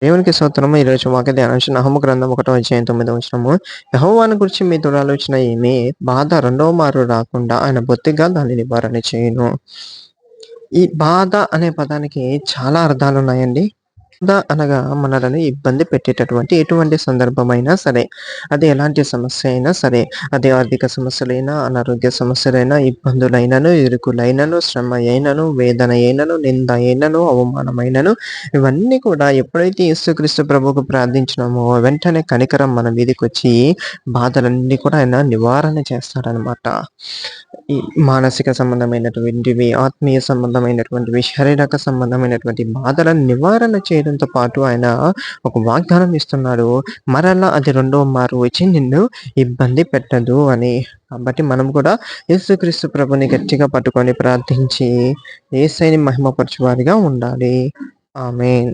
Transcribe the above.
దేవునికి స్తోత్రము. ఈరోజు వాక్య ధ్యానాంశం నహూము గ్రంథం 1:9 యెహోవాను గూర్చి మీ దురాలోచన ఏమి? బాధ రెండవ మారు రాకుండా ఆయన బొత్తిగా దాన్ని నివారణ చేయును. ఈ బాధ అనే పదానికి చాలా అర్థాలున్నాయండి. బాధ అనగా మనలను ఇబ్బంది పెట్టేటటువంటి ఎటువంటి సందర్భమైనా సరే, అది ఎలాంటి సమస్య అయినా సరే, అది ఆర్థిక సమస్యలైనా, అనారోగ్య సమస్యలైనా, ఇబ్బందులైనను, ఇరుకులైనను, శ్రమ అయినను, వేదన అయినను, నింద అయినను, అవమానమైనను, ఇవన్నీ కూడా ఎప్పుడైతే యేసుక్రీస్తు ప్రభువుకు ప్రార్థించినామో వెంటనే కనికరం మన మీదకొచ్చి బాధలన్నీ కూడా ఆయన నివారణ చేస్తాడనమాట. ఈ మానసిక సంబంధమైనటువంటివి, ఆత్మీయ సంబంధమైనటువంటివి, శారీరక సంబంధమైనటువంటి బాధలను నివారణ చేయడంతో పాటు ఆయన ఒక వాగ్దానం ఇస్తున్నాడు. మరలా అది రెండో మారు వచ్చి నిన్ను ఇబ్బంది పెట్టదు అని. కాబట్టి మనం కూడా యేసుక్రీస్తు ప్రభుని గట్టిగా పట్టుకొని ప్రార్థించి యేసయ్యని మహిమపరచువారిగా ఉండాలి. ఆమేన్.